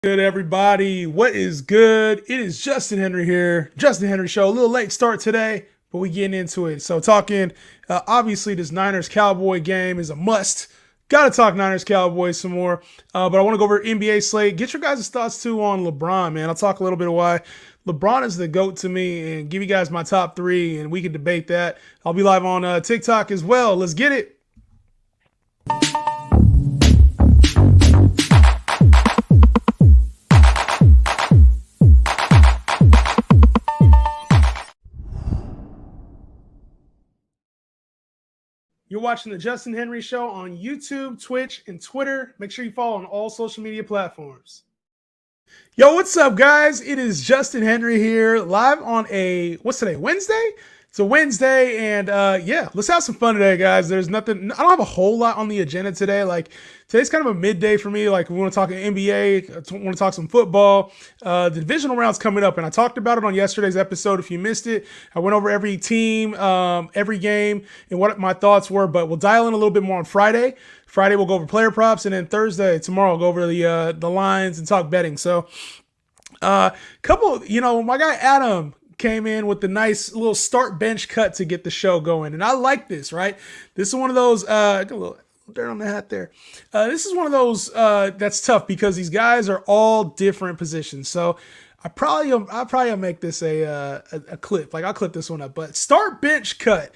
Good, everybody. What is good? It is Justin Henry here. Justin Henry Show. A little late start today, but we getting into it. So talking, obviously this Niners Cowboy game is a must. Got to talk Niners Cowboys some more. But I want to go over NBA slate. Get your guys' thoughts too on LeBron, man. I'll talk a little bit of why LeBron is the GOAT to me and give you guys my top three, and we can debate that. I'll be live on TikTok as well. Let's get it. You're watching the Justin Henry Show on YouTube, Twitch, and Twitter. Make sure you follow on all social media platforms. Yo, what's up, guys? It is Justin Henry here, live on what's today, Wednesday? It's a Wednesday, and yeah, let's have some fun today, guys. There's nothing, I don't have a whole lot on the agenda today. Like, today's kind of a midday for me. Like, we want to talk NBA, want to talk some football. The divisional round's coming up, and I talked about it on yesterday's episode. If you missed it, I went over every team, every game, and what my thoughts were, but we'll dial in a little bit more on Friday. Friday, we'll go over player props, and then tomorrow, I'll go over the lines and talk betting. So, my guy Adam came in with the nice little start bench cut to get the show going. And I like this, right? This is one of those, got a little dirt on the hat there. This is one of those that's tough because these guys are all different positions. So I'll probably make this a clip. Like, I'll clip this one up. But start bench cut.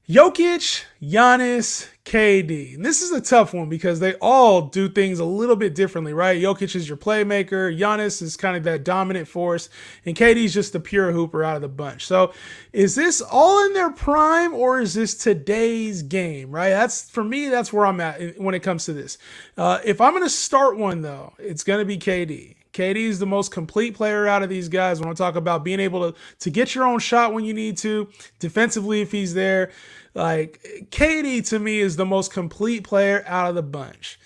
Jokic, Giannis, KD. And this is a tough one because they all do things a little bit differently, right? Jokic is your playmaker. Giannis is kind of that dominant force. And KD is just the pure hooper out of the bunch. So is this all in their prime or is this today's game, right? For me, that's where I'm at when it comes to this. If I'm going to start one, though, it's going to be KD. KD is the most complete player out of these guys. When I talk about being able to get your own shot when you need to, defensively if he's there. Like, KD to me is the most complete player out of the bunch.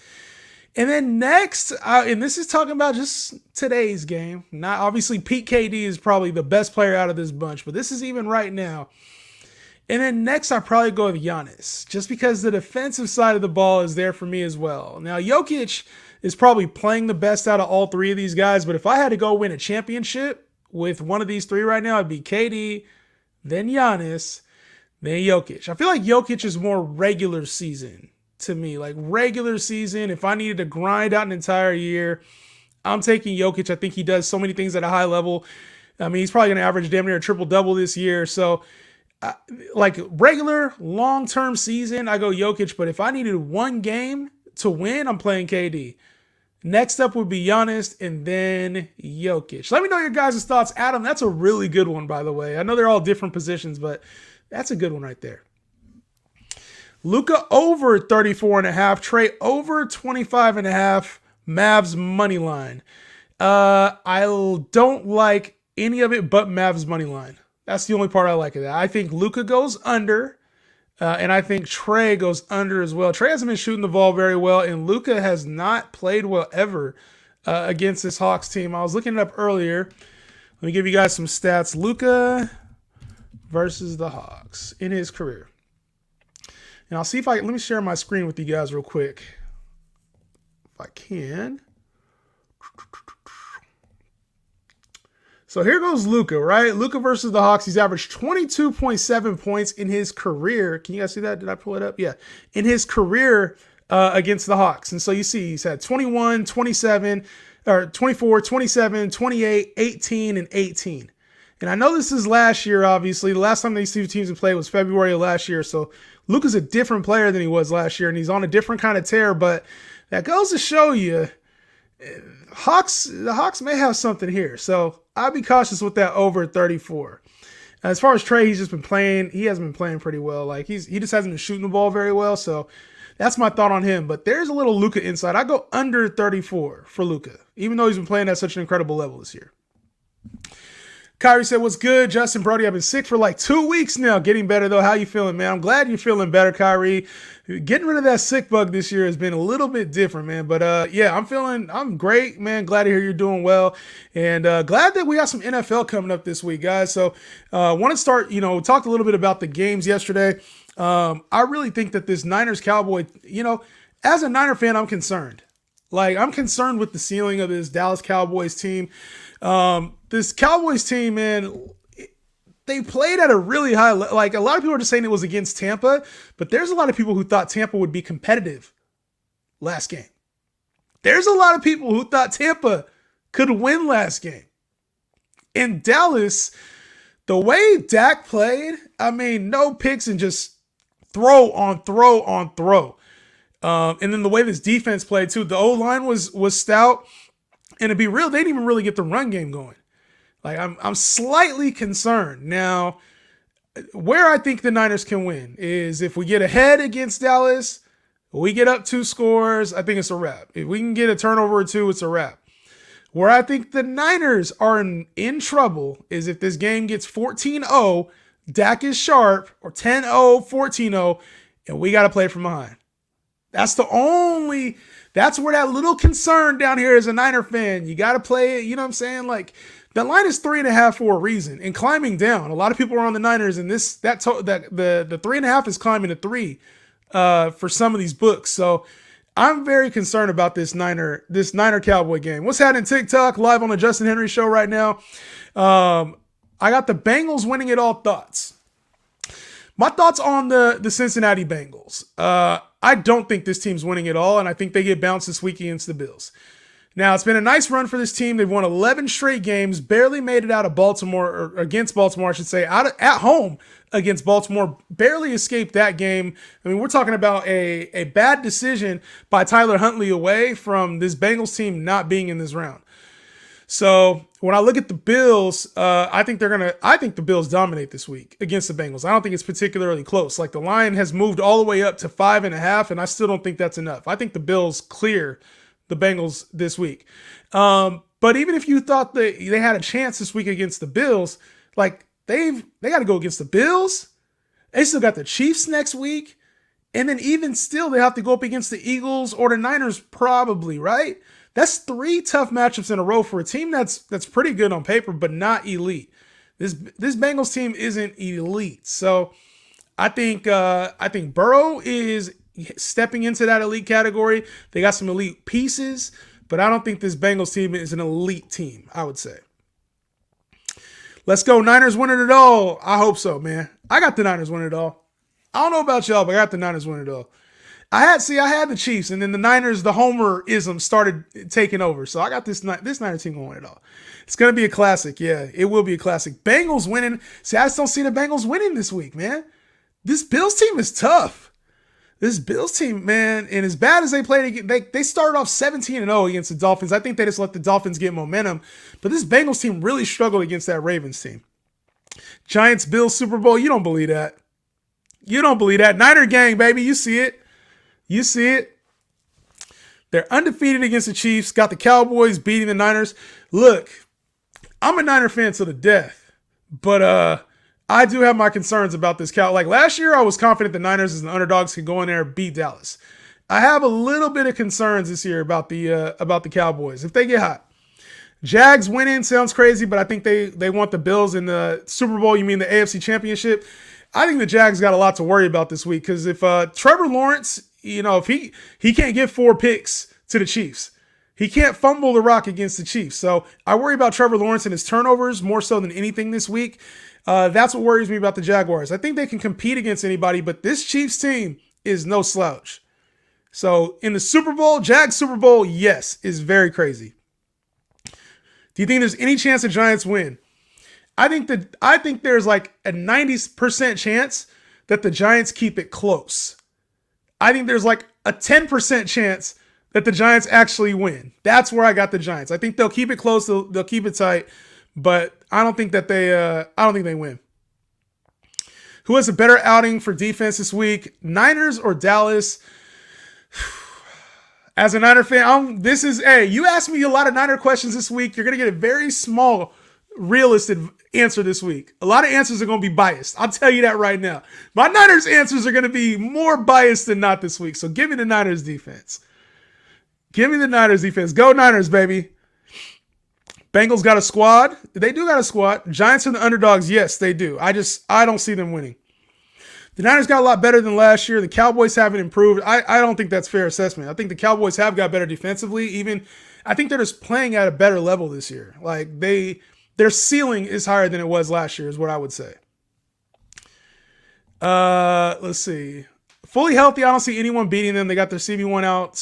And then next, and this is talking about just today's game. Not obviously, Pete KD is probably the best player out of this bunch, but this is even right now. And then next, I'd probably go with Giannis, just because the defensive side of the ball is there for me as well. Now, Jokic is probably playing the best out of all three of these guys, but if I had to go win a championship with one of these three right now, it'd be KD, then Giannis, then Jokic. I feel like Jokic is more regular season to me. Like, regular season, if I needed to grind out an entire year, I'm taking Jokic. I think he does so many things at a high level. I mean, he's probably going to average damn near a triple-double this year. So, like, regular, long-term season, I go Jokic. But if I needed one game to win, I'm playing KD. Next up would be Giannis and then Jokic. Let me know your guys' thoughts. Adam, that's a really good one, by the way. I know they're all different positions, but that's a good one right there. Luka over 34.5. Trey over 25.5. Mavs money line. I don't like any of it but Mavs money line. That's the only part I like of that. I think Luka goes under. And I think Trey goes under as well. Trey hasn't been shooting the ball very well, and Luka has not played well ever against this Hawks team. I was looking it up earlier. Let me give you guys some stats. Luka versus the Hawks in his career. And I'll see if let me share my screen with you guys real quick. If I can. So here goes Luka, right? Luka versus the Hawks. He's averaged 22.7 points in his career. Can you guys see that? Did I pull it up? Yeah. In his career against the Hawks. And so you see he's had 21, 27, or 24, 27, 28, 18, and 18. And I know this is last year, obviously. The last time these two teams have played was February of last year. So Luka's a different player than he was last year, and he's on a different kind of tear. But that goes to show you, the Hawks may have something here. So I'd be cautious with that over 34. As far as Trey, he hasn't been playing pretty well. Like, he just hasn't been shooting the ball very well. So that's my thought on him. But there's a little Luka inside. I go under 34 for Luka, even though he's been playing at such an incredible level this year. Kyrie said, "What's good, Justin Brody? I've been sick for like 2 weeks now. Getting better, though. How you feeling, man?" I'm glad you're feeling better, Kyrie. Getting rid of that sick bug this year has been a little bit different, man. But yeah, I'm great, man. Glad to hear you're doing well. And glad that we got some NFL coming up this week, guys. So want to start, talked a little bit about the games yesterday. I really think that this Niners Cowboy, as a Niner fan, I'm concerned. Like, I'm concerned with the ceiling of this Dallas Cowboys team. This Cowboys team, man, they played at a really high level. Like, a lot of people are just saying it was against Tampa, but there's a lot of people who thought Tampa would be competitive last game. There's a lot of people who thought Tampa could win last game. In Dallas, the way Dak played, I mean, no picks and just throw on throw on throw. And then the way this defense played too, the O-line was stout. And to be real, they didn't even really get the run game going. Like, I'm slightly concerned. Now, where I think the Niners can win is if we get ahead against Dallas, we get up 2 scores, I think it's a wrap. If we can get a turnover or 2, it's a wrap. Where I think the Niners are in trouble is if this game gets 14-0, Dak is sharp, or 10-0, 14-0, and we got to play from behind. That's where that little concern down here as a Niner fan. You got to play it, you know what I'm saying? Like, the line is 3.5 for a reason, and climbing down. A lot of people are on the Niners, and the 3.5 is climbing to 3 for some of these books. So I'm very concerned about this Niner Cowboy game. What's happening TikTok live on the Justin Henry Show right now? I got the Bengals winning it all thoughts. My thoughts on the Cincinnati Bengals. I don't think this team's winning it all, and I think they get bounced this week against the Bills. Now, it's been a nice run for this team. They've won 11 straight games, barely made it out of Baltimore, or against Baltimore, I should say, at home against Baltimore, barely escaped that game. I mean, we're talking about a bad decision by Tyler Huntley away from this Bengals team not being in this round. So when I look at the Bills, I think the Bills dominate this week against the Bengals. I don't think it's particularly close. Like, the line has moved all the way up to 5.5, and I still don't think that's enough. I think the Bills clear the Bengals this week. But even if you thought they had a chance this week against the Bills, like, they got to go against the Bills. They still got the Chiefs next week. And then even still, they have to go up against the Eagles or the Niners probably, right? That's 3 tough matchups in a row for a team that's pretty good on paper, but not elite. This Bengals team isn't elite. So I think Burrow is stepping into that elite category. They got some elite pieces, but I don't think this Bengals team is an elite team, I would say. Let's go. Niners winning it all. I hope so, man. I got the Niners winning it all. I don't know about y'all, but I got the Niners winning it all. I had the Chiefs, and then the Niners, the Homer-ism started taking over. So I got this Niners team going to win it all. It's going to be a classic. Yeah, it will be a classic. Bengals winning. See, I just don't see the Bengals winning this week, man. This Bills team is tough. This Bills team, man, and as bad as they played, they started off 17-0 against the Dolphins. I think they just let the Dolphins get momentum. But this Bengals team really struggled against that Ravens team. Giants, Bills, Super Bowl. You don't believe that. You don't believe that. Niner gang, baby. You see it. You see it. They're undefeated against the Chiefs. Got the Cowboys beating the Niners. Look, I'm a Niner fan to the death. But I do have my concerns about this Like, last year, I was confident the Niners as the underdogs could go in there and beat Dallas. I have a little bit of concerns this year about the Cowboys if they get hot. Jags winning sounds crazy, but I think they want the Bills in the Super Bowl. You mean the AFC Championship? I think the Jags got a lot to worry about this week because if Trevor Lawrence, if he can't get 4 picks to the Chiefs, he can't fumble the rock against the Chiefs. So I worry about Trevor Lawrence and his turnovers more so than anything this week. That's what worries me about the Jaguars. I think they can compete against anybody, but this Chiefs team is no slouch. So in the Super Bowl, Jags Super Bowl, yes, is very crazy. Do you think there's any chance the Giants win? I think there's like a 90% chance that the Giants keep it close. I think there's like a 10% chance that the Giants actually win. That's where I got the Giants. I think they'll keep it close. They'll keep it tight, but I don't think they win. Who has a better outing for defense this week? Niners or Dallas? As a Niner fan, you asked me a lot of Niner questions this week. You're going to get a very small, realistic answer this week. A lot of answers are going to be biased. I'll tell you that right now. My Niners answers are going to be more biased than not this week. So give me the Niners defense. Give me the Niners defense. Go Niners, baby. Bengals got a squad. They do got a squad. Giants are the underdogs. Yes, they do. I don't see them winning. The Niners got a lot better than last year. The Cowboys haven't improved. I don't think that's fair assessment. I think the Cowboys have got better defensively. Even I think they're just playing at a better level this year. Like their ceiling is higher than it was last year, is what I would say. Let's see. Fully healthy, I don't see anyone beating them. They got their CB1 out,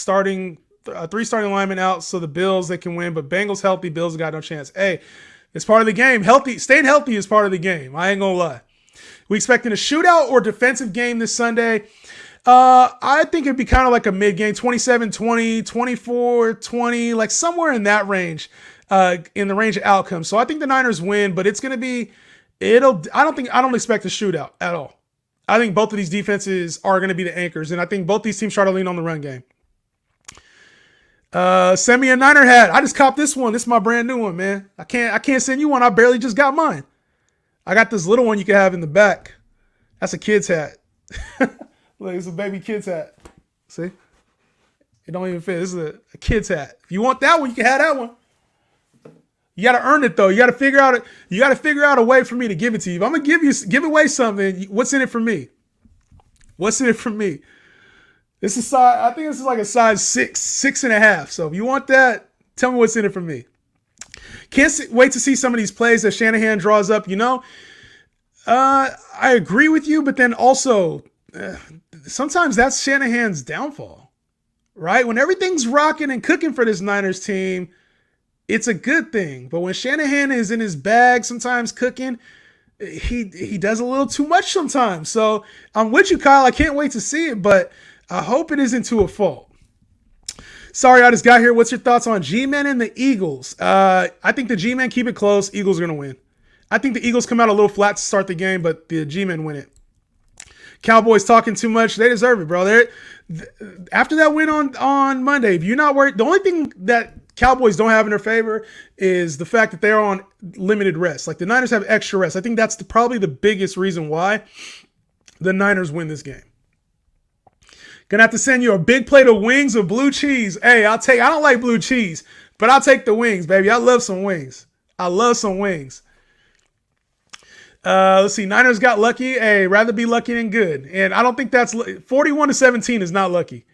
three starting linemen out, so the Bills, they can win. But Bengals healthy, Bills got no chance. Hey, it's part of the game. Staying healthy is part of the game. I ain't gonna lie. We expecting a shootout or defensive game this Sunday? I think it'd be kind of like a mid-game, 27-20, 24-20, like somewhere in that range, in the range of outcomes. So I think the Niners win, but it's gonna be, I don't expect a shootout at all. I think both of these defenses are going to be the anchors, and I think both these teams try to lean on the run game. Send me a Niner hat. I just copped this one. This is my brand new one, man. I can't send you one. I barely just got mine. I got this little one you can have in the back. That's a kid's hat. Look, it's a baby kid's hat. See? It don't even fit. This is a kid's hat. If you want that one, you can have that one. You got to earn it though. You got to figure out a way for me to give it to you. If I'm going to give away something, what's in it for me? What's in it for me? This is I think this is like a size 6.5. So if you want that, tell me what's in it for me. Can't wait to see some of these plays that Shanahan draws up. I agree with you, but then also sometimes that's Shanahan's downfall, right? When everything's rocking and cooking for this Niners team, it's a good thing. But when Shanahan is in his bag, sometimes cooking, he does a little too much sometimes. So I'm with you, Kyle. I can't wait to see it, but I hope it isn't to a fault. Sorry, I just got here. What's your thoughts on G-Men and the Eagles? I think the G-Men keep it close. Eagles are going to win. I think the Eagles come out a little flat to start the game, but the G-Men win it. Cowboys talking too much. They deserve it, bro. After that win on Monday, if you're not worried, the only thing that Cowboys don't have in their favor is the fact that they're on limited rest. Like the Niners have extra rest. I think that's probably the biggest reason why the Niners win this game. Gonna have to send you a big plate of wings with blue cheese. Hey, I don't like blue cheese, but I'll take the wings, baby. I love some wings. Let's see. Niners got lucky. Hey, rather be lucky than good. And I don't think that's 41-17 is not lucky.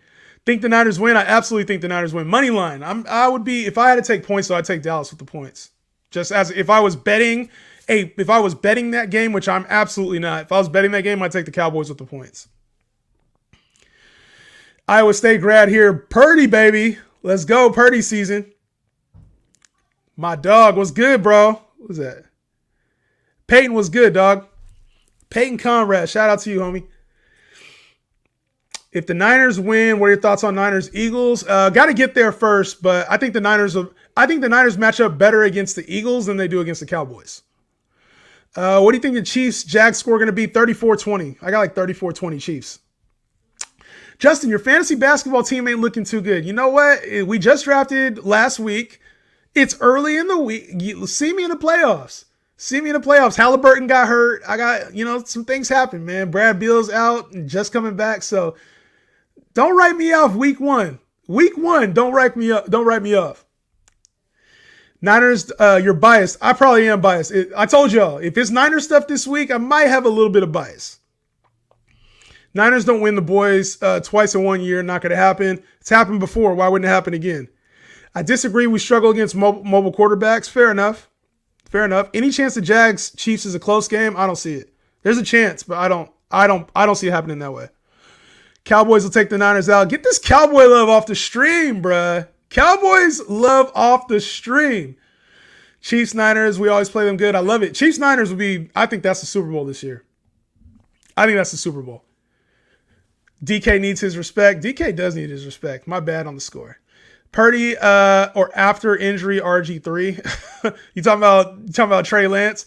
Think the Niners win? I absolutely think the Niners win. Money line. I would be, if I had to take points, so I'd take Dallas with the points. Just as if I was betting that game, which I'm absolutely not. If I was betting that game, I'd take the Cowboys with the points. Iowa State grad here. Purdy, baby. Let's go, Purdy season. My dog was good, bro. What was that? Peyton was good, dog. Peyton Conrad. Shout out to you, homie. If the Niners win, what are your thoughts on Niners-Eagles? Got to get there first, but I think the Niners match up better against the Eagles than they do against the Cowboys. What do you think the Chiefs-Jags score going to be? 34-20. I got like 34-20 Chiefs. Justin, your fantasy basketball team ain't looking too good. You know what? We just drafted last week. It's early in the week. See me in the playoffs. Halliburton got hurt. I got, some things happen, man. Brad Beal's out and just coming back. So don't write me off week one. Don't write me off. Niners, you're biased. I probably am biased. I told y'all, if it's Niners stuff this week, I might have a little bit of bias. Niners don't win the boys twice in 1 year. Not going to happen. It's happened before. Why wouldn't it happen again? I disagree. We struggle against mobile quarterbacks. Fair enough. Any chance the Jags Chiefs is a close game? I don't see it. There's a chance, but I don't see it happening that way. Cowboys will take the Niners out. Get this Cowboy love off the stream, bruh. Cowboys love off the stream. Chiefs Niners, we always play them good. I love it. Chiefs Niners will be, I think that's the Super Bowl this year. I think that's the Super Bowl. DK needs his respect. DK does need his respect. My bad on the score. Purdy or after injury RG3. You talking about Trey Lance?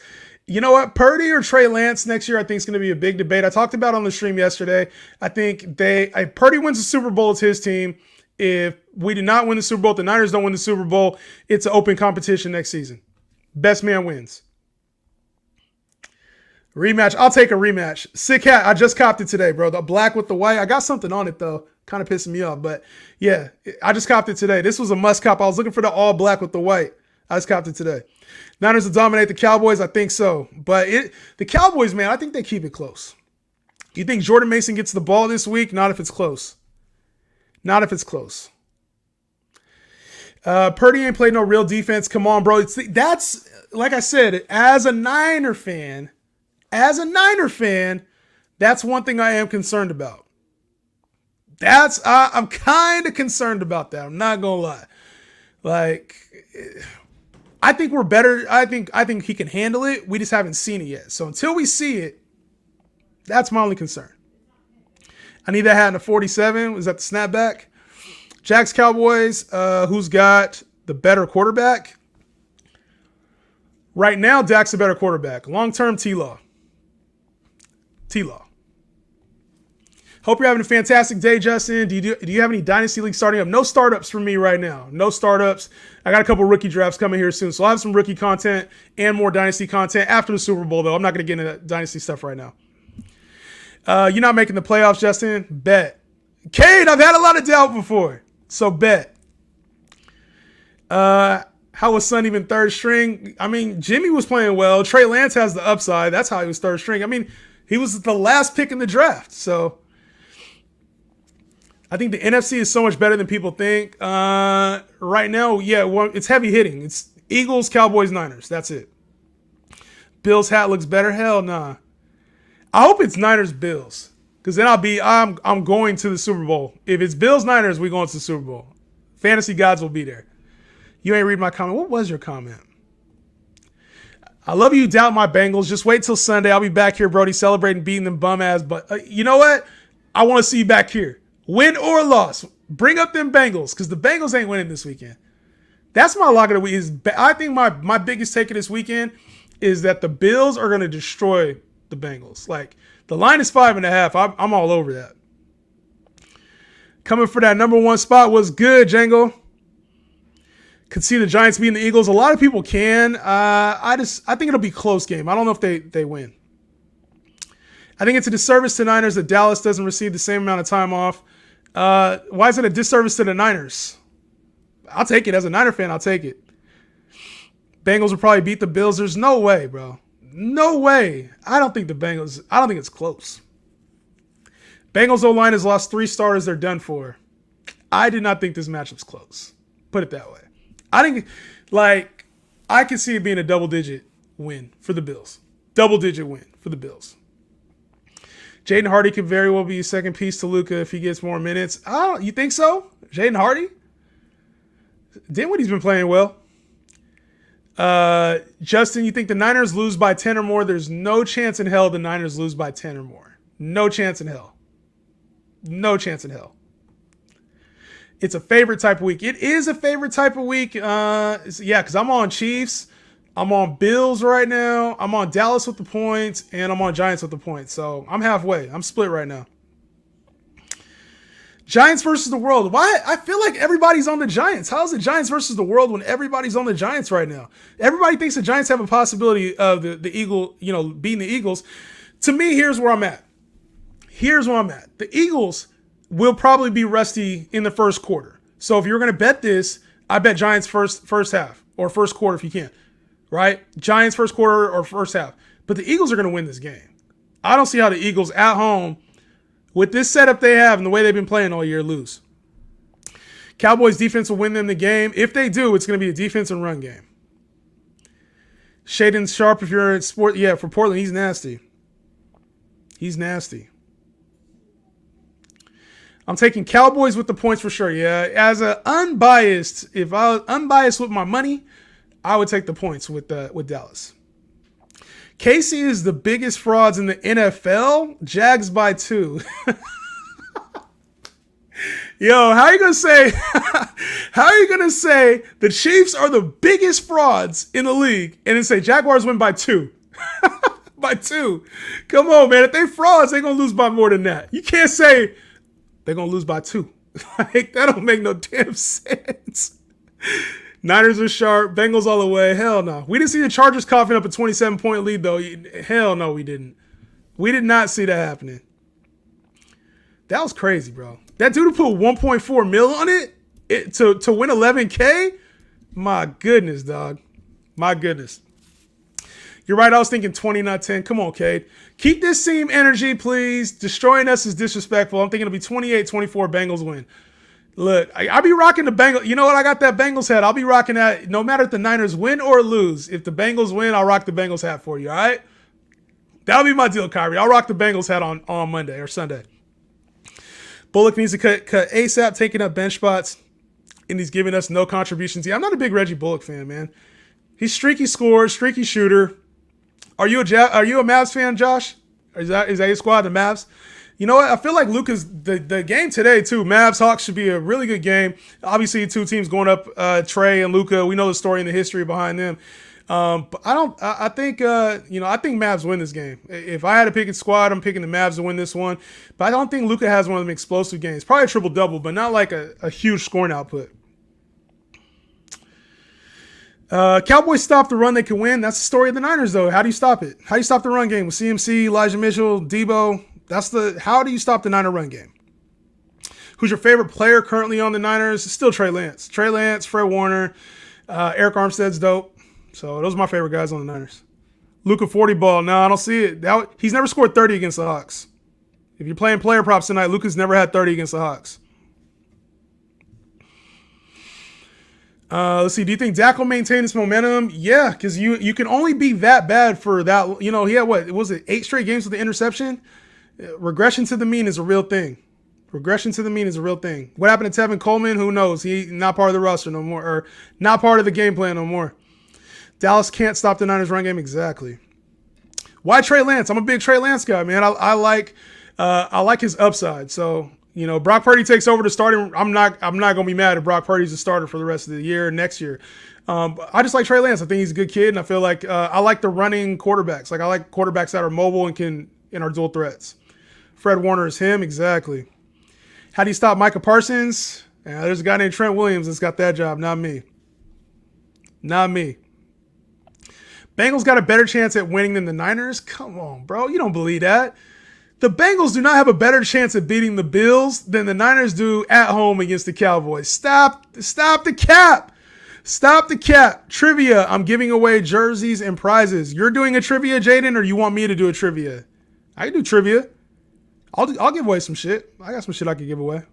You know what? Purdy or Trey Lance next year I think is going to be a big debate. I talked about on the stream yesterday. I think Purdy wins the Super Bowl, it's his team. If we do not win the Super Bowl, if the Niners don't win the Super Bowl, it's an open competition next season. Best man wins. Rematch. I'll take a rematch. Sick hat. I just copped it today, bro. The black with the white. I got something on it, though. Kind of pissing me off. But, yeah, I just copped it today. This was a must cop. I was looking for the all black with the white. I just copped it today. Niners will dominate the Cowboys. I think so. But the Cowboys, man, I think they keep it close. Do you think Jordan Mason gets the ball this week? Not if it's close. Not if it's close. Purdy ain't played no real defense. Come on, bro. That's like I said, as a Niner fan, that's one thing I am concerned about. I'm kind of concerned about that. I'm not gonna lie. Like, I think we're better. I think he can handle it. We just haven't seen it yet. So until we see it, that's my only concern. I need that hat in a 47. Was that the snapback? Jags Cowboys. Who's got the better quarterback? Right now, Dak's a better quarterback. Long-term, T-Law. Hope you're having a fantastic day, Justin. Do you have any Dynasty League starting up? No startups for me right now. No startups. I got a couple rookie drafts coming here soon, so I'll have some rookie content and more Dynasty content after the Super Bowl, though. I'm not going to get into that Dynasty stuff right now. You're not making the playoffs, Justin? Bet. Cade, I've had a lot of doubt before, so bet. How was Son even third string? I mean, Jimmy was playing well. Trey Lance has the upside. That's how he was third string. I mean, he was the last pick in the draft, so I think the NFC is so much better than people think. Right now, it's heavy hitting. It's Eagles, Cowboys, Niners. That's it. Bills hat looks better. Hell nah. I hope it's Niners, Bills, because then I'm going to the Super Bowl. If it's Bills, Niners, we going to the Super Bowl. Fantasy gods will be there. You ain't read my comment. What was your comment? I love you. Doubt my Bengals. Just wait till Sunday. I'll be back here, Brody, celebrating beating them bum ass. But you know what? I want to see you back here. Win or loss, bring up them Bengals, because the Bengals ain't winning this weekend. That's my lock of the week. I think my biggest take of this weekend is that the Bills are going to destroy the Bengals. Like, the line is 5.5. I'm all over that. Coming for that number one spot was good, Django. Could see the Giants beating the Eagles. A lot of people can. I think it'll be a close game. I don't know if they win. I think it's a disservice to Niners that Dallas doesn't receive the same amount of time off. Why is it a disservice to the Niners? I'll take it. As a Niner fan, I'll take it. Bengals will probably beat the Bills. There's no way, bro. No way. I don't think it's close. Bengals O-line has lost 3 starters. They're done for. I did not think this matchup's close. Put it that way. I think, I can see it being a double-digit win for the Bills. Double-digit win for the Bills. Jaden Hardy could very well be a second piece to Luka if he gets more minutes. You think so? Jaden Hardy? Dinwiddie's been playing well. Justin, you think the Niners lose by 10 or more? There's no chance in hell the Niners lose by 10 or more. No chance in hell. No chance in hell. It's a favorite type of week. It is a favorite type of week. Because I'm on Chiefs. I'm on Bills right now. I'm on Dallas with the points, and I'm on Giants with the points. So I'm halfway. I'm split right now. Giants versus the world. Why? I feel like everybody's on the Giants. How is it Giants versus the world when everybody's on the Giants right now? Everybody thinks the Giants have a possibility of the Eagle, beating the Eagles. To me, here's where I'm at. The Eagles will probably be rusty in the first quarter. So if you're going to bet this, I bet Giants first half or first quarter if you can. Right? Giants first quarter or first half. But the Eagles are going to win this game. I don't see how the Eagles at home, with this setup they have and the way they've been playing all year, lose. Cowboys defense will win them the game. If they do, it's going to be a defense and run game. Shaden Sharp, if you're in sport, for Portland, he's nasty. I'm taking Cowboys with the points for sure. Yeah, as a unbiased, if I was unbiased with my money, I would take the points with Dallas. Casey is the biggest frauds in the NFL. Jags by 2. Yo, how are you gonna say the Chiefs are the biggest frauds in the league and then say Jaguars win by 2? By 2. Come on, man. If they frauds, they're gonna lose by more than that. You can't say they're gonna lose by 2. That don't make no damn sense. Niners are sharp. Bengals all the way. Hell no. We didn't see the Chargers coughing up a 27-point lead, though. Hell no, we didn't. We did not see that happening. That was crazy, bro. That dude put 1.4 mil on it to win 11K? My goodness, dog. My goodness. You're right. I was thinking 20, not 10. Come on, Cade. Keep this same energy, please. Destroying us is disrespectful. I'm thinking it'll be 28-24 Bengals win. Look, I'll be rocking the Bengals. You know what? I got that Bengals hat. I'll be rocking that no matter if the Niners win or lose. If the Bengals win, I'll rock the Bengals hat for you, all right? That'll be my deal, Kyrie. I'll rock the Bengals hat on Monday or Sunday. Bullock needs to cut ASAP, taking up bench spots, and he's giving us no contributions. Yeah, I'm not a big Reggie Bullock fan, man. He's streaky scorer, streaky shooter. Are you a Mavs fan, Josh? Is that your squad, the Mavs? You know what? I feel like Luka's the game today too. Mavs Hawks should be a really good game. Obviously, two teams going up. Trey and Luka. We know the story and the history behind them. But I think Mavs win this game. If I had to pick a squad, I'm picking the Mavs to win this one. But I don't think Luka has one of them explosive games. Probably a triple double, but not like a huge scoring output. Cowboys stop the run, they can win. That's the story of the Niners, though. How do you stop it? How do you stop the run game with CMC, Elijah Mitchell, Debo? How do you stop the Niner run game? Who's your favorite player currently on the Niners? It's still Trey Lance. Trey Lance, Fred Warner, Eric Armstead's dope. So those are my favorite guys on the Niners. Luka 40 ball. No, I don't see it. He's never scored 30 against the Hawks. If you're playing player props tonight, Luka's never had 30 against the Hawks. Let's see. Do you think Dak will maintain this momentum? Yeah, because you can only be that bad for that. You know, he had what was it? 8 straight games with the interception. Regression to the mean is a real thing. Regression to the mean is a real thing. What happened to Tevin Coleman? Who knows? He's not part of the roster no more, or not part of the game plan no more. Dallas can't stop the Niners run game. Exactly. Why Trey Lance? I'm a big Trey Lance guy, man. I like his upside. So, you know, Brock Purdy takes over the starting. I'm not gonna be mad if Brock Purdy's the starter for the rest of the year, next year. I just like Trey Lance. I think he's a good kid, and I feel like I like the running quarterbacks. Like I like quarterbacks that are mobile and are dual threats. Fred Warner is him, exactly. How do you stop Micah Parsons? There's a guy named Trent Williams that's got that job, not me. Not me. Bengals got a better chance at winning than the Niners? Come on, bro. You don't believe that. The Bengals do not have a better chance at beating the Bills than the Niners do at home against the Cowboys. Stop the cap. Stop the cap. Trivia. I'm giving away jerseys and prizes. You're doing a trivia, Jaden, or you want me to do a trivia? I can do trivia. I'll give away some shit. I got some shit I can give away.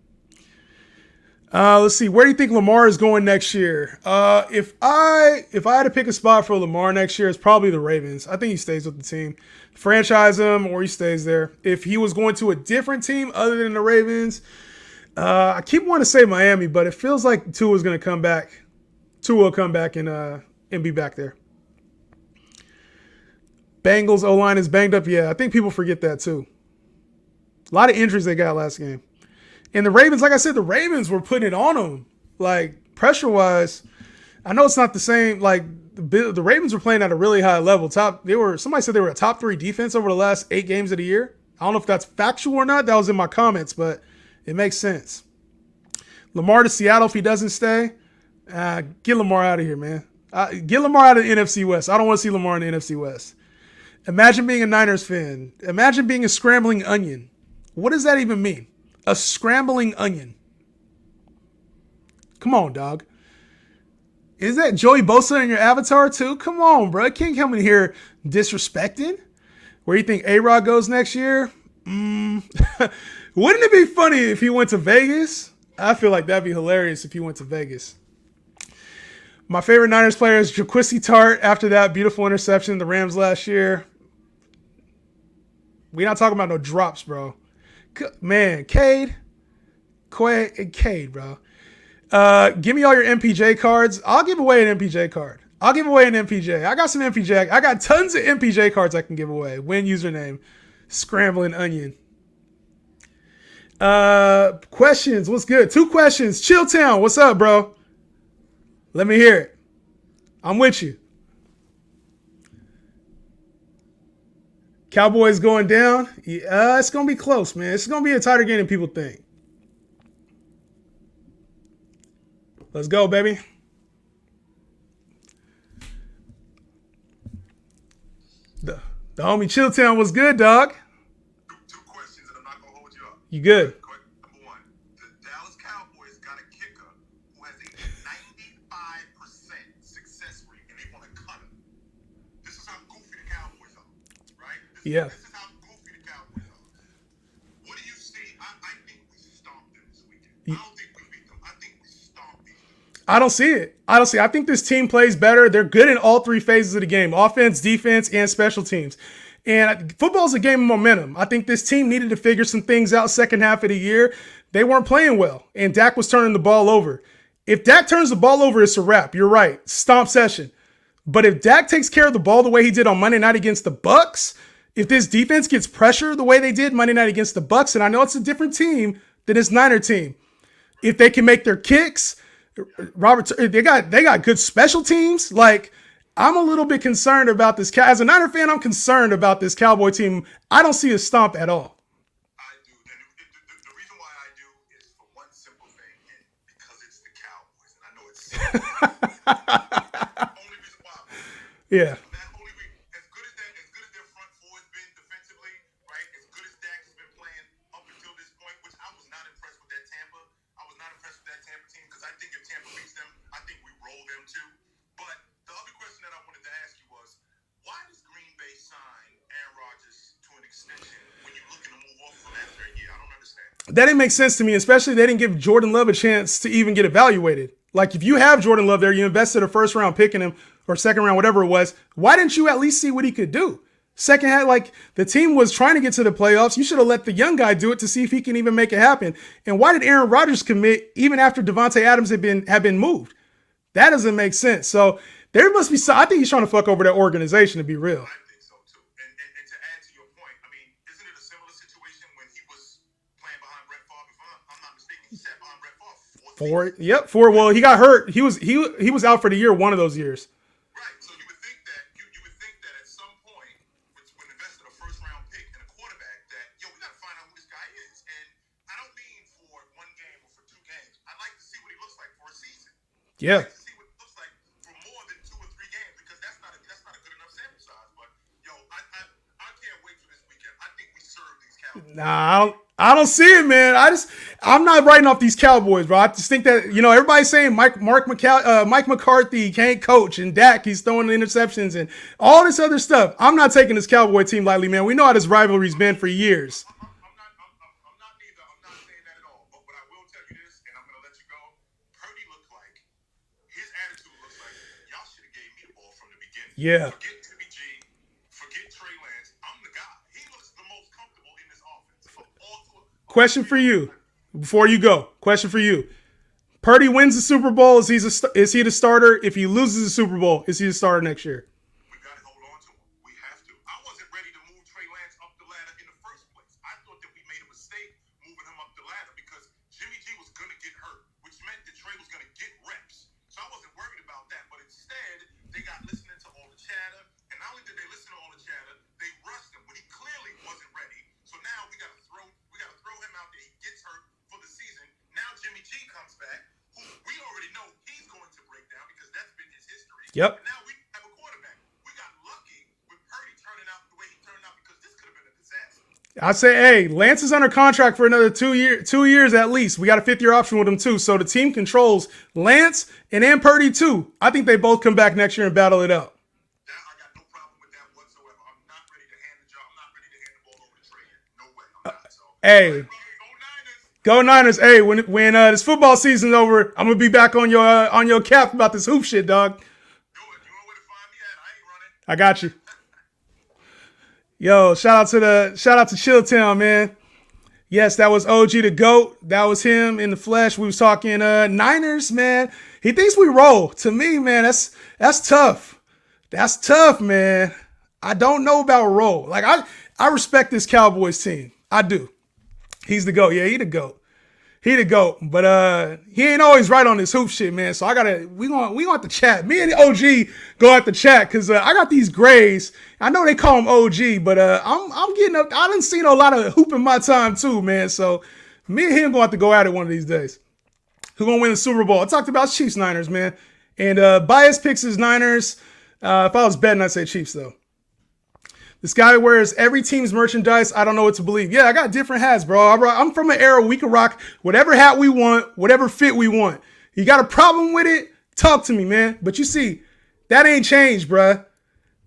Let's see. Where do you think Lamar is going next year? If I had to pick a spot for Lamar next year, it's probably the Ravens. I think he stays with the team. Franchise him or he stays there. If he was going to a different team other than the Ravens, I keep wanting to say Miami, but it feels like Tua's going to come back. Tua will come back and be back there. Bengals O-line is banged up. Yeah, I think people forget that too. A lot of injuries they got last game. And the Ravens, like I said, the Ravens were putting it on them. Like, pressure-wise, I know it's not the same. Like, the Ravens were playing at a really high level. Somebody said they were a top 3 defense over the last 8 games of the year. I don't know if that's factual or not. That was in my comments, but it makes sense. Lamar to Seattle if he doesn't stay. Get Lamar out of here, man. Get Lamar out of the NFC West. I don't want to see Lamar in the NFC West. Imagine being a Niners fan. Imagine being a scrambling onion. What does that even mean? A scrambling onion. Come on, dog. Is that Joey Bosa in your avatar too? Come on, bro. Can't come in here disrespecting. Where do you think A-Rod goes next year? Wouldn't it be funny if he went to Vegas? I feel like that'd be hilarious if he went to Vegas. My favorite Niners player is Jaquissi Tart after that beautiful interception in the Rams last year. We're not talking about no drops, bro. Man, Cade, bro. Give me all your MPJ cards. I'll give away an MPJ card. I got some MPJ. I got tons of MPJ cards I can give away. Win username, Scrambling Onion. Questions. What's good? 2 questions. Chilltown. What's up, bro? Let me hear it. I'm with you. Cowboys going down? Yeah, it's going to be close, man. It's going to be a tighter game than people think. Let's go, baby. The homie Chilltown was good, dog. 2 questions, and I'm not going to hold you up. You good. Number 1, the Dallas Cowboys got a kicker who has a 95% success rate, and they want to cut him. This is how goofy the Yeah. This is how goofy the Cowboys are. What do you see? I think we stomped them this weekend. I don't think we beat them. I think we stomped them. I don't see it. I think this team plays better. They're good in all three phases of the game: offense, defense, and special teams. And football is a game of momentum. I think this team needed to figure some things out second half of the year. They weren't playing well, and Dak was turning the ball over. If Dak turns the ball over, it's a wrap. You're right. Stomp session. But if Dak takes care of the ball the way he did on Monday night against the Bucs, if this defense gets pressure the way they did Monday night against the Bucs, and I know it's a different team than this Niner team, if they can make their kicks, they got good special teams. Like, I'm a little bit concerned about this. As a Niner fan, I'm concerned about this Cowboy team. I don't see a stomp at all. I do. And the reason why I do is for one simple thing, and because it's the Cowboys, and I know it's only reason why. Yeah. That only as good as their front four has been defensively, right? As good as Dak has been playing up until this point, which I was not impressed with that Tampa. I was not impressed with that Tampa team because I think if Tampa beats them, I think we roll them too. But the other question that I wanted to ask you was, why does Green Bay sign Aaron Rodgers to an extension when you're looking to move off from after a year? I don't understand. That didn't make sense to me, especially they didn't give Jordan Love a chance to even get evaluated. Like, if you have Jordan Love there, you invested a first round pick in him or second round, whatever it was. Why didn't you at least see what he could do? Second half, like, the team was trying to get to the playoffs. You should have let the young guy do it to see if he can even make it happen. And why did Aaron Rodgers commit even after Devontae Adams had been moved? That doesn't make sense. So there must be some, I think he's trying to fuck over that organization, to be real. I think so too. And to add to your point, I mean, isn't it a similar situation when he was playing behind Brett Favre? If I'm not mistaken, he sat behind Brett Favre Four. Well, he got hurt. He was out for the year one of those years. Right. So you would think that at some point, when invested a first round pick in a quarterback, that we got to find out who this guy is. And I don't mean for one game or for two games. I'd like to see what he looks like for a season. Yeah. I'd like to see what he looks like for more than 2 or 3 games because that's not a good enough sample size. But I can't wait for this weekend. I think we serve these Cowboys. Nah, I don't see it, man. I'm not writing off these Cowboys, bro. I just think that, everybody's saying Mike McCarthy can't coach, and Dak, he's throwing the interceptions and all this other stuff. I'm not taking this Cowboy team lightly, man. We know how this rivalry's been for years. I'm not neither. I'm not saying that at all. But I will tell you this, and I'm going to let you go. Purdy looked like, his attitude looks like, y'all should have gave me the ball from the beginning. Yeah. Forget Timmy G. Forget Trey Lance. I'm the guy. He looks the most comfortable in this offense. Question for you before you go. Question for you. Purdy wins the Super Bowl. Is he the starter? If he loses the Super Bowl, is he the starter next year? We got to hold on to him. We have to. I wasn't ready to move Trey Lance up the ladder in the first place. I thought that we made a mistake moving him up the ladder because Jimmy G was going to get hurt, which meant that Trey was going to get reps. So I wasn't worried about that. But instead, they got listening to all the chatter. And not only did they listen to all the chatter, they rushed him when he clearly wasn't ready. So now we got to throw him out there. He gets hurt for the season. Now Jimmy G comes back, who we already know he's going to break down because that's been his history. Yep. And now we have a quarterback. We got lucky with Purdy turning out the way he turned out because this could have been a disaster. I say, hey, Lance is under contract for another 2 years at least. We got a 5th-year option with him too. So the team controls Lance and Purdy too. I think they both come back next year and battle it out. I got no problem with that whatsoever. I'm not ready to hand the job. I'm not ready to hand the ball over to Trey yet. No way. I'm not. So, Hey. Go Niners. Hey, when this football season's over, I'm gonna be back on your cap about this hoop shit, dog. Do it. You know where to find me at. I ain't running. I got you. Yo, shout out to Chilltown, man. Yes, that was OG the GOAT. That was him in the flesh. We was talking Niners, man. He thinks we roll. To me, man, that's tough. That's tough, man. I don't know about roll. Like, I respect this Cowboys team. I do. He's the GOAT. Yeah, he the GOAT. He the GOAT. But he ain't always right on this hoop shit, man. So we gonna have to chat. Me and OG go have to chat because I got these grays. I know they call him OG, but I'm getting up. I done seen a lot of hoop in my time too, man. So me and him gonna have to go at it one of these days. Who gonna win the Super Bowl? I talked about Chiefs Niners, man. And bias picks is Niners. If I was betting, I'd say Chiefs though. This guy wears every team's merchandise. I don't know what to believe. Yeah, I got different hats, bro. I'm from an era we can rock whatever hat we want, whatever fit we want. You got a problem with it? Talk to me, man. But you see, that ain't changed, bruh.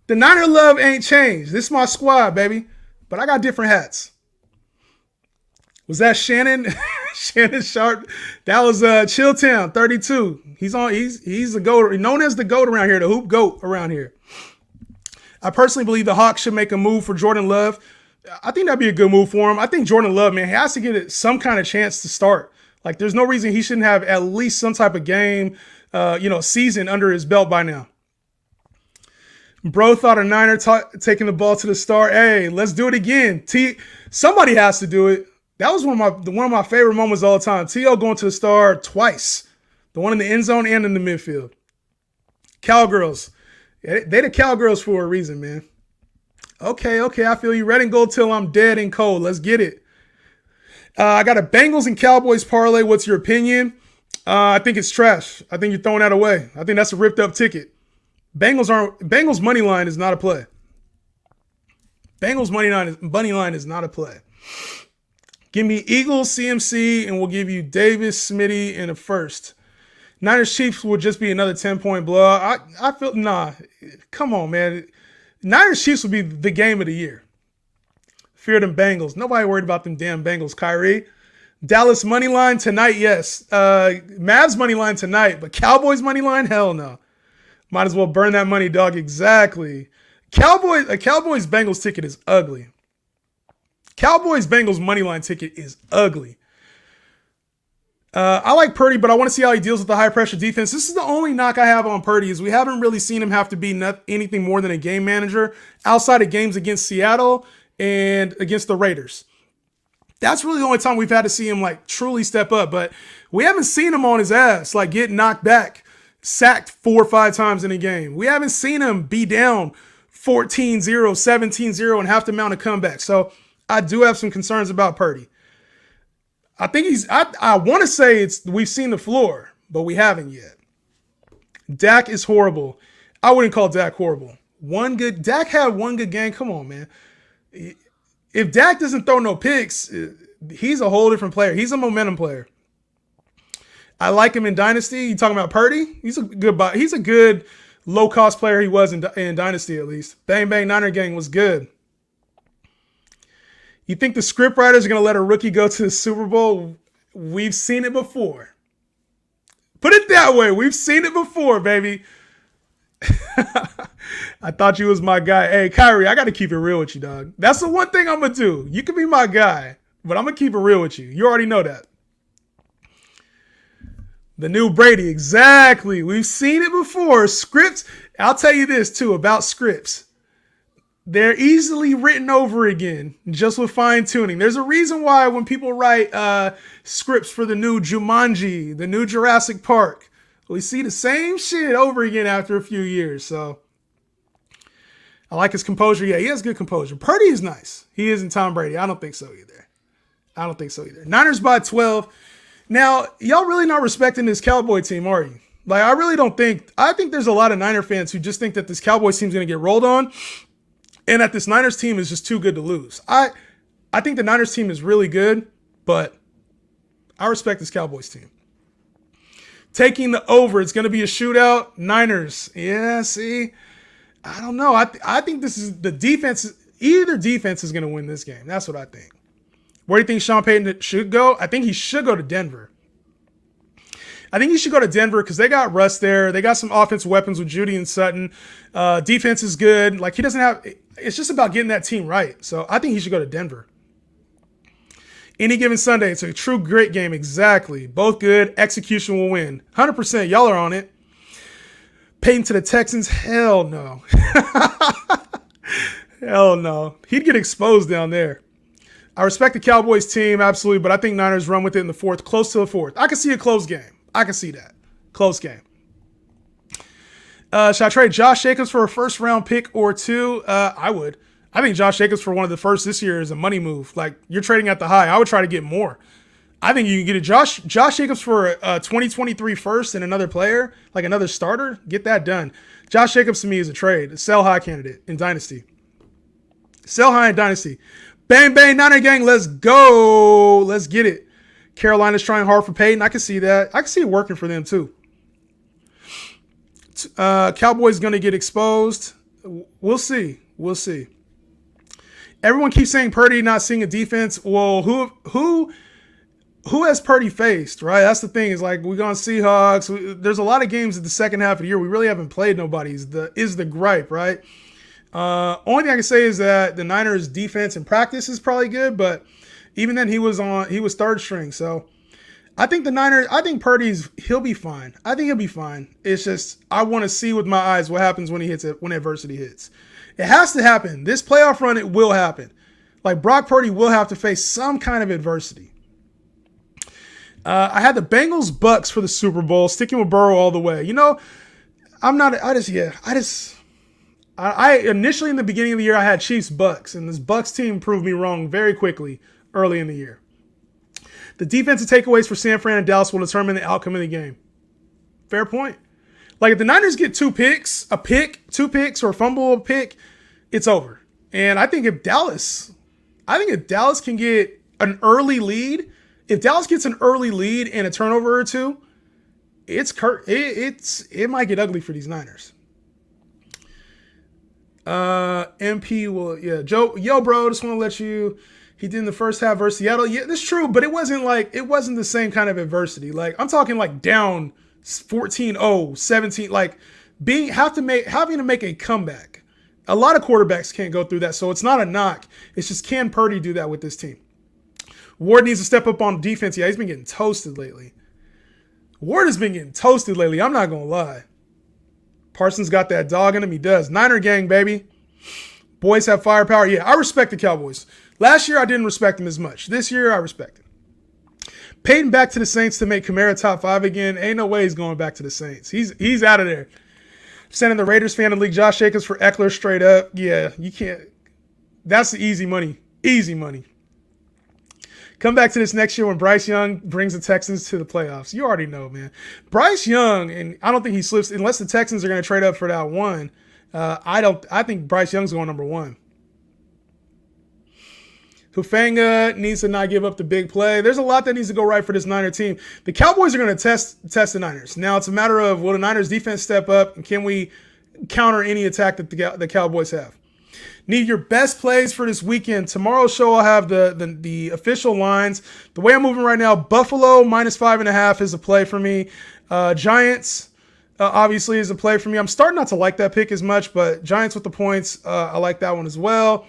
The Niner love ain't changed. This is my squad, baby. But I got different hats. Was that Shannon? Shannon Sharp? That was Chilltown 32. He's the GOAT, known as the GOAT around here, the hoop GOAT around here. I personally believe the Hawks should make a move for Jordan Love. I think that'd be a good move for him. I think Jordan Love, man, he has to get some kind of chance to start. Like, there's no reason he shouldn't have at least some type of game, season under his belt by now. Bro thought a Niner taking the ball to the star. Hey, let's do it again. Somebody has to do it. That was one of my favorite moments all the time. T.O. going to the star twice. The one in the end zone and in the midfield. Cowgirls. They the Cowgirls for a reason, man. Okay, I feel you. Red and gold till I'm dead and cold. Let's get it. I got a Bengals and Cowboys parlay. What's your opinion? I think it's trash. I think you're throwing that away. I think that's a ripped up ticket. Bengals money line is not a play. Bengals money line is not a play. Give me Eagles, CMC, and we'll give you Davis, Smitty, and a first. Niners Chiefs will just be another 10-point blowout. I feel, come on, man. Niners Chiefs will be the game of the year. Fear them Bengals. Nobody worried about them damn Bengals, Kyrie. Dallas money line tonight, yes. Mavs money line tonight, but Cowboys money line, hell no. Might as well burn that money, dog. Exactly. A Cowboys Bengals ticket is ugly. Cowboys Bengals money line ticket is ugly. I like Purdy, but I want to see how he deals with the high pressure defense. This is the only knock I have on Purdy is we haven't really seen him have to be anything more than a game manager outside of games against Seattle and against the Raiders. That's really the only time we've had to see him like truly step up, but we haven't seen him on his ass, like get knocked back, sacked 4 or 5 times in a game. We haven't seen him be down 14-0, 17-0 and have to mount a comeback. So I do have some concerns about Purdy. I think I want to say we've seen the floor, but we haven't yet. Dak is horrible. I wouldn't call Dak horrible. Dak had one good game. Come on, man. If Dak doesn't throw no picks, he's a whole different player. He's a momentum player. I like him in Dynasty. You talking about Purdy? He's a good low-cost player. He was in Dynasty at least. Bang Bang Niner Gang was good. You think the script writers are going to let a rookie go to the Super Bowl? We've seen it before. Put it that way. We've seen it before, baby. I thought you was my guy. Hey, Kyrie, I got to keep it real with you, dog. That's the one thing I'm going to do. You can be my guy, but I'm going to keep it real with you. You already know that. The new Brady. Exactly. We've seen it before. Scripts. I'll tell you this, too, about scripts. They're easily written over again, just with fine-tuning. There's a reason why when people write scripts for the new Jumanji, the new Jurassic Park, we see the same shit over again after a few years. So I like his composure. Yeah, he has good composure. Purdy is nice. He isn't Tom Brady. I don't think so either. Niners by 12. Now, y'all really not respecting this Cowboy team, are you? Like, I think there's a lot of Niner fans who just think that this Cowboys team's going to get rolled on. And that this Niners team is just too good to lose. I think the Niners team is really good, but I respect this Cowboys team. Taking the over, it's going to be a shootout. Niners. Yeah, see? I don't know. I think this is the defense. Either defense is going to win this game. That's what I think. Where do you think Sean Payton should go? I think he should go to Denver. I think he should go to Denver because they got Russ there. They got some offensive weapons with Judy and Sutton. Defense is good. Like, he doesn't have – it's just about getting that team right. So I think he should go to Denver. Any given Sunday, it's a true great game. Exactly. Both good. Execution will win. 100%. Y'all are on it. Payton to the Texans? Hell no. Hell no. He'd get exposed down there. I respect the Cowboys team, absolutely, but I think Niners run with it in the fourth, close to the fourth. I can see a close game. I can see that. Close game. Should I trade Josh Jacobs for a first-round pick or two? I would. I think Josh Jacobs for one of the first this year is a money move. Like, you're trading at the high. I would try to get more. I think you can get a Josh Jacobs for a 2023 first and another player, like another starter. Get that done. Josh Jacobs to me is a trade. A sell high candidate in Dynasty. Sell high in Dynasty. Bang, bang, Niner gang. Let's go. Let's get it. Carolina's trying hard for Peyton. I can see that. I can see it working for them too. Cowboys going to get exposed. We'll see. We'll see. Everyone keeps saying Purdy not seeing a defense. Well, who has Purdy faced, right? That's the thing. Is like we're going Seahawks. There's a lot of games at the second half of the year we really haven't played nobody. Is the gripe, right? Only thing I can say is that the Niners defense in practice is probably good, but even then he was third string. So I think he'll be fine. I think he'll be fine. It's just I want to see with my eyes what happens when adversity hits. It has to happen. This playoff run, it will happen. Like Brock Purdy will have to face some kind of adversity. I had the Bengals Bucks for the Super Bowl, sticking with Burrow all the way. You know, I initially in the beginning of the year I had Chiefs Bucks, and this Bucks team proved me wrong very quickly early in the year. The defensive takeaways for San Fran and Dallas will determine the outcome of the game. Fair point. Like if the Niners get two picks, or fumble a pick, it's over. And I think if Dallas can get an early lead, if Dallas gets an early lead and a turnover or two, it might get ugly for these Niners. MP will, yeah, Joe, yo, bro, just want to let you. He did in the first half versus Seattle. Yeah, that's true, but it wasn't the same kind of adversity. Like I'm talking like down 14-0, 17, like having to make a comeback. A lot of quarterbacks can't go through that, so it's not a knock. It's just can Purdy do that with this team? Ward needs to step up on defense. Yeah, he's been getting toasted lately. Ward has been getting toasted lately. I'm not gonna lie. Parsons got that dog in him. He does. Niner gang, baby. Boys have firepower. Yeah, I respect the Cowboys. Last year, I didn't respect them as much. This year, I respect them. Peyton back to the Saints to make Kamara top 5 again. Ain't no way he's going back to the Saints. He's out of there. Sending the Raiders fan to league Josh Jacobs for Eckler straight up. Yeah, you can't. That's the easy money. Easy money. Come back to this next year when Bryce Young brings the Texans to the playoffs. You already know, man. Bryce Young, and I don't think he slips unless the Texans are going to trade up for that one. I think Bryce Young's going number 1. Hufanga needs to not give up the big play. There's a lot that needs to go right for this Niner team. The Cowboys are going to test the Niners. Now it's a matter of will the Niners defense step up and can we counter any attack that the Cowboys have? Need your best plays for this weekend. Tomorrow's show I'll have the official lines. The way I'm moving right now, Buffalo -5.5 is a play for me. Giants obviously is a play for me. I'm starting not to like that pick as much, but Giants with the points, I like that one as well.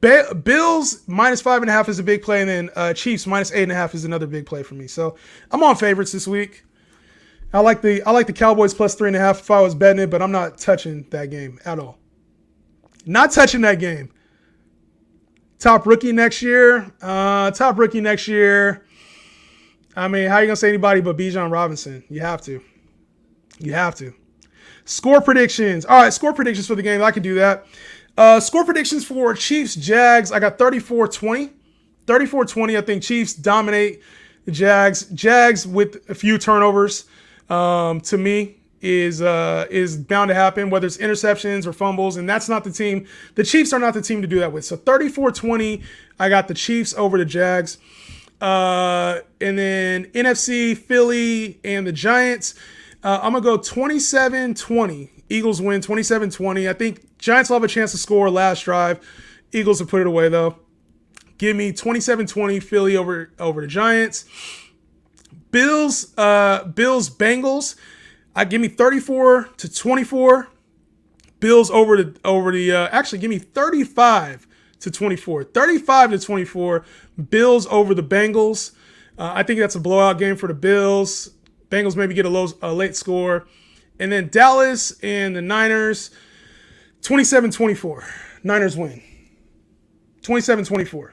Bills -5.5 is a big play, and then Chiefs -8.5 is another big play for me. So I'm on favorites this week. I like the Cowboys +3.5 if I was betting it, but I'm not touching that game at all. Not touching that game. Top rookie next year. I mean, how are you gonna say anybody but Bijan Robinson? You have to. Score predictions. All right, score predictions for the game. I can do that. Score predictions for Chiefs, Jags. I got 34-20. 34-20. I think Chiefs dominate the Jags. Jags with a few turnovers, to me, is bound to happen, whether it's interceptions or fumbles, and that's not the team. The Chiefs are not the team to do that with. So 34-20. I got the Chiefs over the Jags. And then NFC, Philly, and the Giants. I'm going to go 27-20. Eagles win 27-20. I think Giants will have a chance to score last drive. Eagles will put it away, though. Give me 27-20 Philly over the Giants. Bills, Bengals. Give me 34-24. Bills over the actually give me 35-24. 35-24. Bills over the Bengals. I think that's a blowout game for the Bills. Bengals maybe get a late score. And then Dallas and the Niners, 27-24. Niners win. 27-24.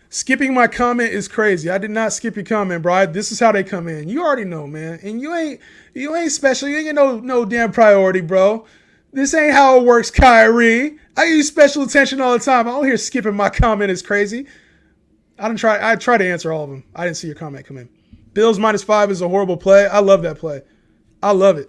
Skipping my comment is crazy. I did not skip your comment, bro. This is how they come in. You already know, man. And you ain't special. You ain't get no damn priority, bro. This ain't how it works, Kyrie. I give you special attention all the time. I don't hear skipping my comment is crazy. I try to answer all of them. I didn't see your comment come in. Bills -5 is a horrible play. I love that play. I love it.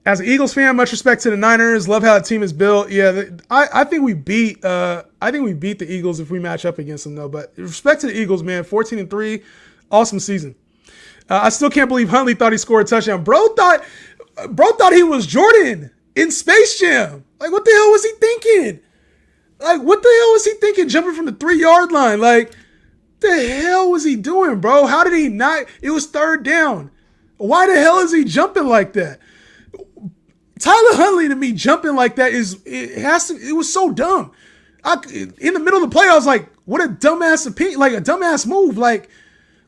As an Eagles fan, much respect to the Niners. Love how the team is built. Yeah, I think we beat the Eagles if we match up against them, though. But respect to the Eagles, man. 14-3, awesome season. I still can't believe Huntley thought he scored a touchdown. Bro thought Bro thought he was Jordan in Space Jam. Like, what the hell was he thinking? Like, what the hell was he thinking jumping from the 3-yard line? Like, the hell was he doing, bro? How did he not? It was 3rd down. Why the hell is he jumping like that? Tyler Huntley, to me, jumping like that it was so dumb. In the middle of the play, I was like, what a dumbass opinion, like a dumbass move. Like,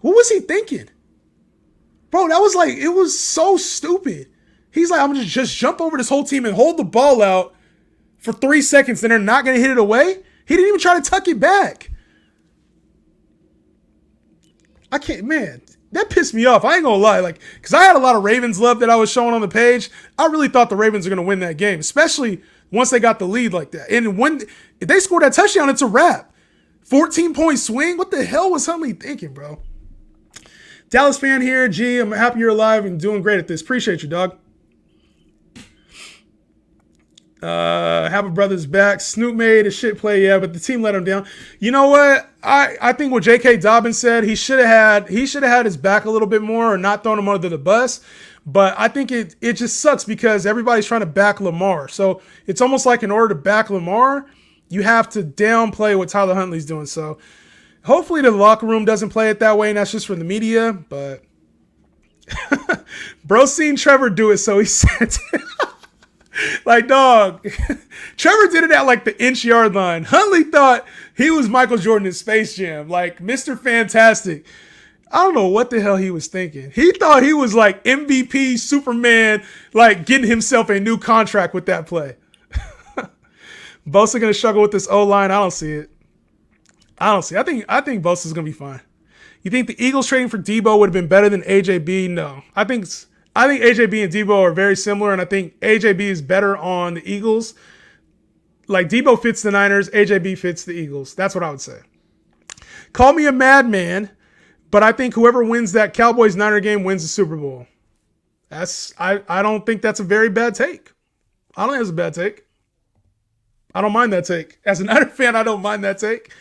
what was he thinking? Bro, that was like, it was so stupid. He's like, I'm gonna just jump over this whole team and hold the ball out for 3 seconds, and they're not gonna hit it away. He didn't even try to tuck it back. I can't, man, that pissed me off. I ain't gonna lie, like, because I had a lot of Ravens love that I was showing on the page. I really thought the Ravens were gonna win that game, especially once they got the lead like that. And if they scored that touchdown, it's a wrap. 14-point swing. What the hell was Huntley thinking, bro? Dallas fan here. G, I'm happy you're alive and doing great at this. Appreciate you, dog. Have a brother's back. Snoop made a shit play, yeah, but the team let him down. You know what? I think what J.K. Dobbins said, he should have had his back a little bit more or not thrown him under the bus. But I think it just sucks because everybody's trying to back Lamar. So it's almost like in order to back Lamar, you have to downplay what Tyler Huntley's doing. So hopefully the locker room doesn't play it that way, and that's just for the media. But bro seen Trevor do it, so he said like, dog, Trevor did it at like the inch-yard line. Huntley thought he was Michael Jordan in Space Jam, like Mr. Fantastic. I don't know what the hell he was thinking. He thought he was like MVP, Superman, like getting himself a new contract with that play. Bosa going to struggle with this O-line. I don't see it. I think Bosa's going to be fine. You think the Eagles trading for Debo would have been better than AJB? No. I think AJB and Debo are very similar, and I think AJB is better on the Eagles. Like, Debo fits the Niners, AJB fits the Eagles. That's what I would say. Call me a madman, but I think whoever wins that Cowboys-Niner game wins the Super Bowl. I don't think that's a very bad take. I don't think it's a bad take. I don't mind that take. As a Niner fan, I don't mind that take.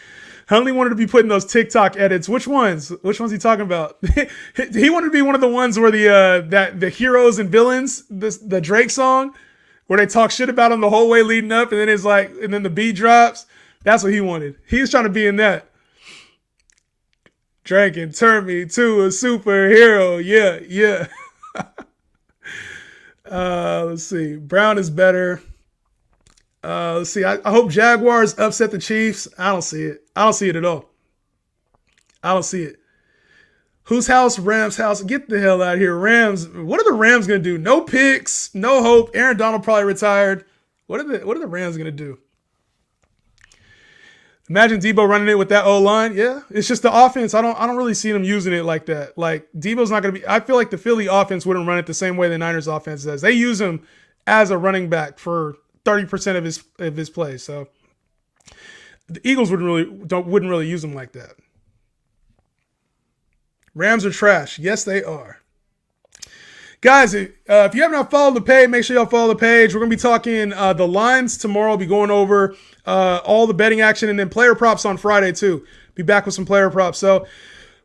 Huntley wanted to be putting those TikTok edits. Which ones? Which one's he talking about? He wanted to be one of the ones where the heroes and villains, the Drake song, where they talk shit about him the whole way leading up, and then it's like, and then the beat drops. That's what he wanted. He was trying to be in that. Drake and turn me to a superhero. Yeah. Let's see. Brown is better. Let's see. I hope Jaguars upset the Chiefs. I don't see it. I don't see it at all. I don't see it. Whose house? Rams' house. Get the hell out of here. Rams. What are the Rams going to do? No picks. No hope. Aaron Donald probably retired. What are the Rams going to do? Imagine Debo running it with that O-line. Yeah, it's just the offense. I don't really see them using it like that. Like, Debo's not going to be. I feel like the Philly offense wouldn't run it the same way the Niners offense does. They use him as a running back for 30% of his plays. So the Eagles wouldn't really use him like that. Rams are trash. Yes, they are. Guys, if you have not followed the page, make sure y'all follow the page. We're going to be talking the lines tomorrow. I'll be going over all the betting action and then player props on Friday too. Be back with some player props. So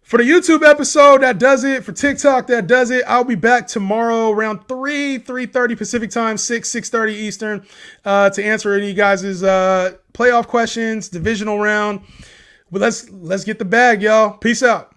for the YouTube episode, that does it. For TikTok, that does it. I'll be back tomorrow around 3:30 Pacific time, 6:30 Eastern, to answer any of you guys' playoff questions, divisional round. But let's get the bag, y'all. Peace out.